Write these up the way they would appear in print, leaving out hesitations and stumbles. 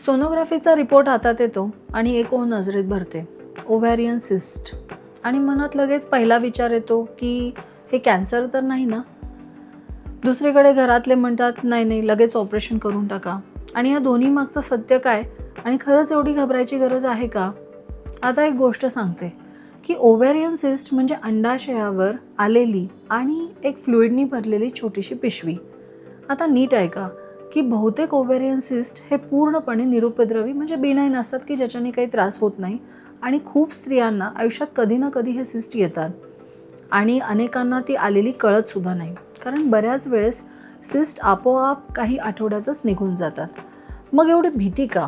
सोनोग्राफीचा report हातात येतो आणि एक ओळ नजरेत भरते, ओव्हॅरियन सिस्ट. आणि मनात लगेच पहिला विचार येतो की हे कॅन्सर तर नाही ना. दुसरीकडे घरातले म्हणतात नाही नाही लगेच ऑपरेशन करून टाका. आणि या दोन्ही मागचं सत्य काय आणि खरंच एवढी घबरायची गरज आहे का? आता एक गोष्ट सांगते की ओव्हॅरियन सिस्ट म्हणजे अंडाशयावर आलेली आणि एक फ्लुइडनी भरलेली छोटीशी पिशवी. आता नीट ऐका की बहुतेक ओव्हॅरियन सिस्ट हे पूर्णपणे निरुपद्रवी म्हणजे बिनाईन असतात की ज्याच्याने काही त्रास होत नाही. आणि खूप स्त्रियांना आयुष्यात कधी ना कधी हे सिस्ट येतात आणि अनेकांना ती आलेली कळतसुद्धा नाही. कारण बऱ्याच वेळेस सिस्ट आपोआप काही आठवड्यातच निघून जातात. मग एवढी भीती का?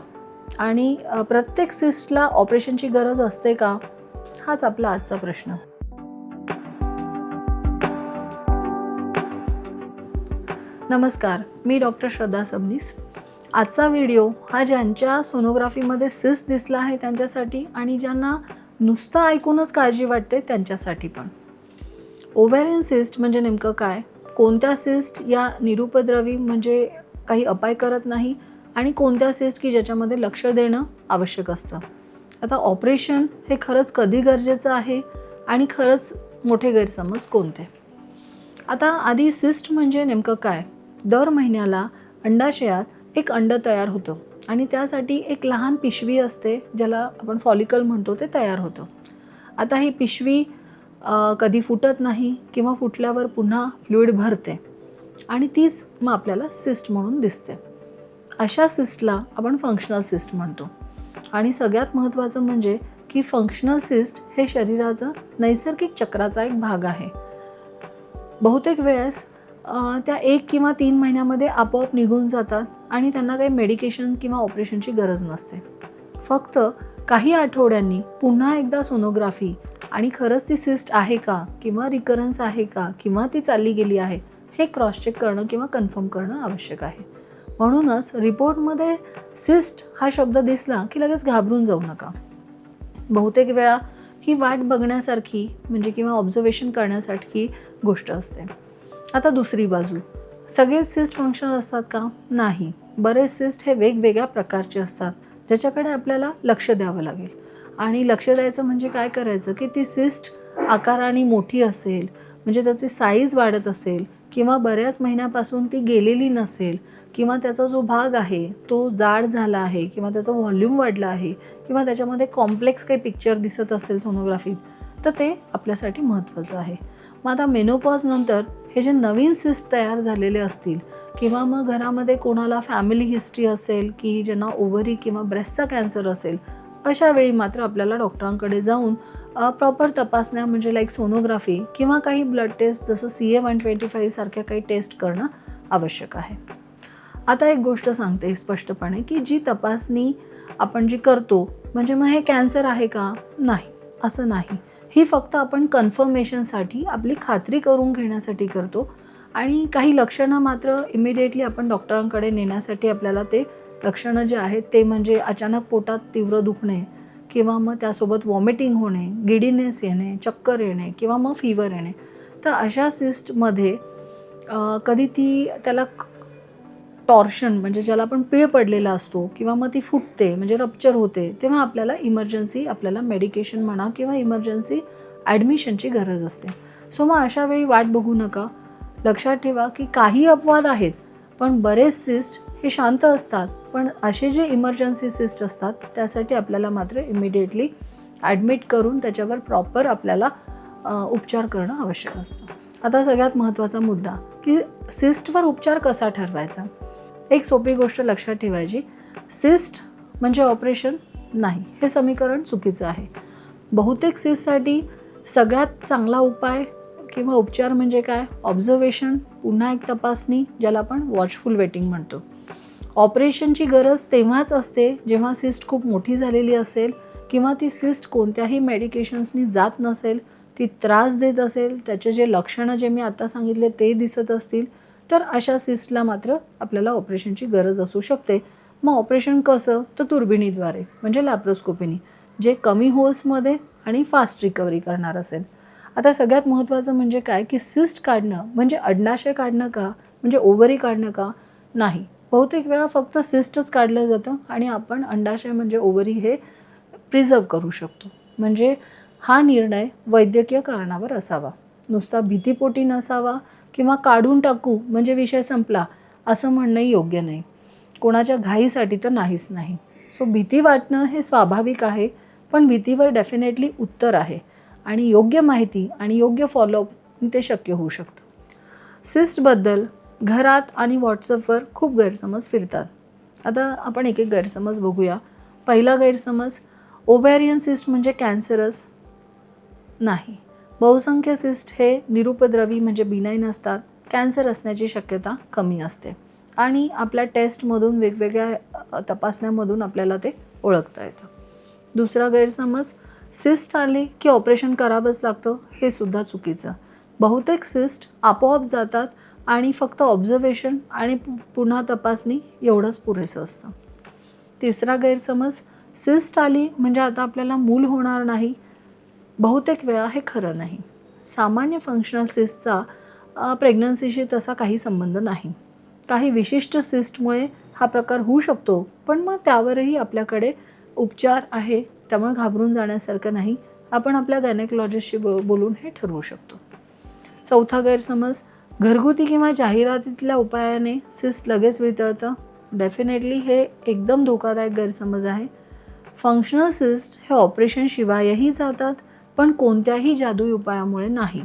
आणि प्रत्येक सिस्टला ऑपरेशनची गरज असते का? हाच आपला आजचा प्रश्न. नमस्कार, मी डॉक्टर श्रद्धा सबनीस. आजचा व्हिडिओ हा ज्यांच्या सोनोग्राफीमध्ये सिस्ट दिसला आहे त्यांच्यासाठी आणि ज्यांना नुसतं ऐकूनच काळजी वाटते त्यांच्यासाठी पण. ओव्हॅरियन सिस्ट म्हणजे नेमकं काय? कोणत्या सिस्ट या निरुपद्रवी म्हणजे काही अपाय करत नाही आणि कोणत्या सिस्ट की ज्याच्यामध्ये लक्ष देणं आवश्यक असतं. आता ऑपरेशन हे खरंच कधी गरजेचं आहे आणि खरंच मोठे गैरसमज कोणते? आता आधी सिस्ट म्हणजे नेमकं काय? दर महिन्याला अंडाशयात एक अंड तयार होतं आणि त्यासाठी एक लहान पिशवी असते ज्याला आपण फॉलिकल म्हणतो, ते तयार होतं. आता ही पिशवी कधी फुटत नाही किंवा फुटल्यावर पुन्हा फ्लुइड भरते आणि तीच मग आपल्याला सिस्ट म्हणून दिसते. अशा सिस्टला आपण फंक्शनल सिस्ट म्हणतो. आणि सगळ्यात महत्त्वाचं म्हणजे की फंक्शनल सिस्ट हे शरीराचं नैसर्गिक चक्राचा एक भाग आहे. बहुतेक वेळेस त्या 1 किंवा 3 महिन्यामध्ये आपोआप निघून जातात आणि त्यांना काही मेडिकेशन किंवा ऑपरेशनची गरज नसते. फक्त काही आठवड्यांनी पुन्हा एकदा सोनोग्राफी आणि खरंच ती सिस्ट आहे का किंवा रिकरन्स आहे का किंवा ती चालली गेली आहे हे क्रॉस चेक करणं किंवा कन्फर्म करणं आवश्यक आहे. म्हणूनच रिपोर्टमध्ये सिस्ट हा शब्द दिसला की लगेच घाबरून जाऊ नका. बहुतेक वेळा ही वाट बघण्यासारखी म्हणजे किंवा ऑब्झर्वेशन करण्यासारखी गोष्ट असते. आता दुसरी बाजू, सगळेच सिस्ट फंक्शनल असतात का? नाही. बरेच सिस्ट हे वेगवेगळ्या प्रकारचे असतात ज्याच्याकडे आपल्याला लक्ष द्यावं लागेल. आणि लक्ष द्यायचं म्हणजे काय करायचं की ती सिस्ट आकाराने मोठी असेल म्हणजे त्याची साईज वाढत असेल किंवा बऱ्याच महिन्यापासून ती गेलेली नसेल किंवा त्याचा जो भाग आहे तो जाड झाला आहे किंवा त्याचं व्हॉल्यूम वाढलं आहे किंवा त्याच्यामध्ये कॉम्प्लेक्स काही पिक्चर दिसत असेल सोनोग्राफीत, तर ते आपल्यासाठी महत्त्वाचं आहे. मग आता मेनोपॉज नंतर हे जे नवीन सिस्ट तयार झालेले असतील किंवा मग घरामध्ये कोणाला फॅमिली हिस्ट्री असेल की ज्यांना ओव्हरी किंवा ब्रेस्टचा कॅन्सर असेल, अशा वेळी मात्र आपल्याला डॉक्टरांकडे जाऊन प्रॉपर तपासण्या म्हणजे लाईक सोनोग्राफी किंवा काही ब्लड टेस्ट जसं CA-125 सारख्या काही टेस्ट करणं आवश्यक आहे. आता एक गोष्ट सांगते स्पष्टपणे की जी तपासणी आपण जी करतो म्हणजे मग हे कॅन्सर आहे का? नाही, असं नाही. ही फक्त आपण कन्फर्मेशनसाठी आपली खात्री करून घेण्यासाठी करतो आणि काही लक्षणं मात्र इमिडिएटली आपण डॉक्टरांकडे नेण्यासाठी आपल्याला ते लक्षणं जे आहेत ते म्हणजे अचानक पोटात तीव्र दुखणे किंवा मग त्यासोबत वॉमिटिंग होणे, गिडीनेस येणे, चक्कर येणे किंवा मग फीवर येणे. तर अशा सिस्टमध्ये कधी ती त्याला टॉर्शन म्हणजे ज्याला आपण पीळ पडलेला असतो किंवा मग ती फुटते म्हणजे रप्चर होते, तेव्हा आपल्याला इमर्जन्सी आपल्याला मेडिकेशन म्हणा किंवा इमर्जन्सी ॲडमिशनची गरज असते. सो मग अशा वेळी वाट बघू नका. लक्षात ठेवा की काही अपवाद आहेत पण बरेच सिस्ट हे शांत असतात. पण असे जे इमर्जन्सी सिस्ट असतात त्यासाठी आपल्याला मात्र इमिडिएटली ॲडमिट करून त्याच्यावर प्रॉपर आपल्याला उपचार करणं आवश्यक असतं. आता सगळ्यात महत्त्वाचा मुद्दा की सिस्टवर उपचार कसा ठरवायचा. एक सोपी गोष्ट लक्षात ठेवायची, सिस्ट म्हणजे ऑपरेशन नाही, हे समीकरण चुकीचं आहे. बहुतेक सिस्टसाठी सगळ्यात चांगला उपाय किंवा उपचार म्हणजे काय? ऑब्झर्वेशन, पुन्हा एक तपासणी ज्याला आपण वॉचफुल वेटिंग म्हणतो. ऑपरेशनची गरज तेव्हाच असते जेव्हा सिस्ट खूप मोठी झालेली असेल किंवा ती सिस्ट कोणत्याही मेडिकेशन्सनी जात नसेल, ती त्रास देत असेल, त्याचे जे लक्षणं जे मी आता सांगितले ते दिसत असतील, तर अशा सिस्टला मात्र आपल्याला ऑपरेशनची गरज असू शकते. मग ऑपरेशन कसं? तर तुर्बिणीद्वारे म्हणजे लॅप्रोस्कोपीनी, जे कमी होल्समध्ये आणि फास्ट रिकव्हरी करणार असेल. आता सगळ्यात महत्त्वाचं म्हणजे काय की सिस्ट काढणं म्हणजे अंडाशय काढणं का? म्हणजे ओव्हरी काढणं का? नाही. बहुतेक वेळा फक्त सिस्टच काढलं जातं आणि आपण अंडाशय म्हणजे ओव्हरी हे प्रिझर्व करू शकतो. म्हणजे हा निर्णय वैद्यकीय कारणावर असावा, नुसता भीतीपोटी नसावा किंवा काढून टाकू म्हणजे विषय संपला असं म्हणणंही योग्य नाही. कोणाच्या घाईसाठी तर नाहीच नाही. सो भीती वाटणं हे स्वाभाविक आहे, पण भीतीवर डेफिनेटली उत्तर आहे आणि योग्य माहिती आणि योग्य फॉलोअप ते शक्य होऊ शकतं. सिस्टबद्दल घरात आणि व्हॉट्सअपवर खूप गैरसमज फिरतात. आता आपण एक एक गैरसमज बघूया. पहिला गैरसमज, ओव्हॅरियन सिस्ट म्हणजे कॅन्सरस नाही. बहुसंख्य सिस्ट हे निरुपद्रवी म्हणजे बिनाईन असतात. कॅन्सर असण्याची शक्यता कमी असते आणि आपल्या टेस्टमधून वेगवेगळ्या तपासण्यामधून आपल्याला ते ओळखता येतं. दुसरा गैरसमज, सिस्ट आले की ऑपरेशन करावंच लागतं, हे सुद्धा चुकीचं. बहुतेक सिस्ट आपोआप जातात आणि फक्त ऑब्झर्वेशन आणि पुन्हा तपासणी एवढंच पुरेसं असतं. तिसरा गैरसमज, सिस्ट आली म्हणजे आता आपल्याला मूल होणार नाही. बहुतेक वेळा हे खरं नाही. सामान्य फंक्शनल सिस्टचा प्रेग्नन्सीशी तसा काही संबंध नाही. काही विशिष्ट सिस्टमुळे हा प्रकार होऊ शकतो, पण मग त्यावरही आपल्याकडे उपचार आहे, त्यामुळे घाबरून जाण्यासारखं नाही. आपण आपल्या गायनेकॉलॉजिस्टशी बोलून हे ठरवू शकतो. चौथा गैरसमज, घरगुती किंवा जाहिरातीतल्या उपायाने सिस्ट लगेच वितळतं. डेफिनेटली हे एकदम धोकादायक गैरसमज आहे. फंक्शनल सिस्ट हे ऑपरेशनशिवायही जातात, पण कोणत्याही जादुई उपायामुळे नाही.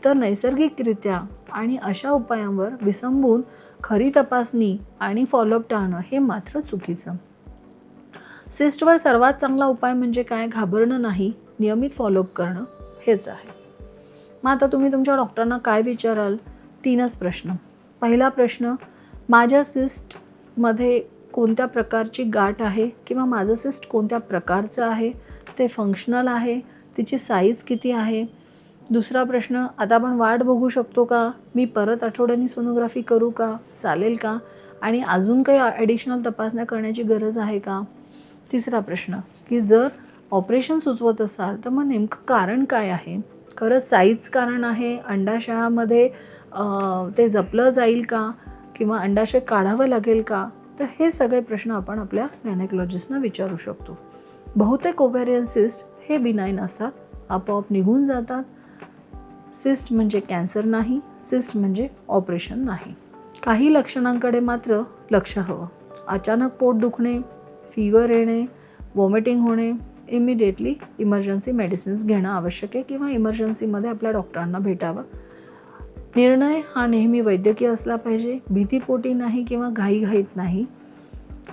तर नैसर्गिकरित्या आणि अशा उपायांवर विसंबून खरी तपासणी आणि फॉलोअप टाळणं हे मात्र चुकीचं. सिस्टवर सर्वात चांगला उपाय म्हणजे काय? घाबरणं नाही, नियमित फॉलोअप करणं हेच आहे. मग आता तुम्ही तुमच्या डॉक्टरांना काय विचाराल? 3च प्रश्न. पहिला प्रश्न, माझ्या सिस्टमध्ये कोणत्या प्रकारची गाठ आहे किंवा माझं सिस्ट कोणत्या प्रकारचं आहे, ते फंक्शनल आहे, तिची साईज किती आहे. दुसरा प्रश्न, आता आपण वाट बघू शकतो का? मी परत आठवड्यानी सोनोग्राफी करू का? चालेल का? आणि अजून काही ॲडिशनल तपासण्या करण्याची गरज आहे का? तिसरा प्रश्न, की जर ऑपरेशन सुचवत असाल तर मग नेमकं कारण काय आहे? खरंच साईज कारण आहे? अंडाशयामध्ये ते जपलं जाईल का? किंवा अंडाशय काढावं लागेल का? तर हे सगळे प्रश्न आपण आपल्या गायनेकॉलॉजिस्टना विचारू शकतो. बहुतेक ओव्हॅरियन सिस्ट हे बिनाईन असतात, आपोआप निघून जातात. सिस्ट म्हणजे कॅन्सर नाही, सिस्ट म्हणजे ऑपरेशन नाही. काही लक्षणांकडे मात्र लक्ष हवं. अचानक पोट दुखणे, फीवर येणे, वॉमिटिंग होणे, इमिडिएटली इमर्जन्सी मेडिसिन्स घेणं आवश्यक आहे किंवा इमर्जन्सीमध्ये आपल्या डॉक्टरांना भेटावं. निर्णय हा नेहमी वैद्यकीय असला पाहिजे, भीतीपोटी नाही किंवा घाईघाईत नाही.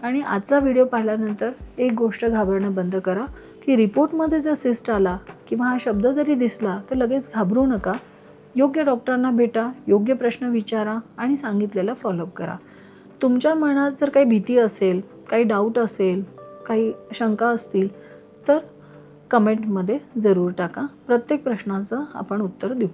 आणि आजचा व्हिडिओ पाहिल्यानंतर एक गोष्ट घाबरणं बंद करा, की रिपोर्टमध्ये जर सिस्ट आला किंवा हा शब्द जरी दिसला तर लगेच घाबरू नका. योग्य डॉक्टरांना भेटा, योग्य प्रश्न विचारा आणि सांगितलेलं फॉलोअप करा. तुमच्या मनात जर काही भीती असेल, काही डाऊट असेल, काही शंका असतील तर कमेंटमध्ये जरूर टाका. प्रत्येक प्रश्नाचं आपण उत्तर देऊ.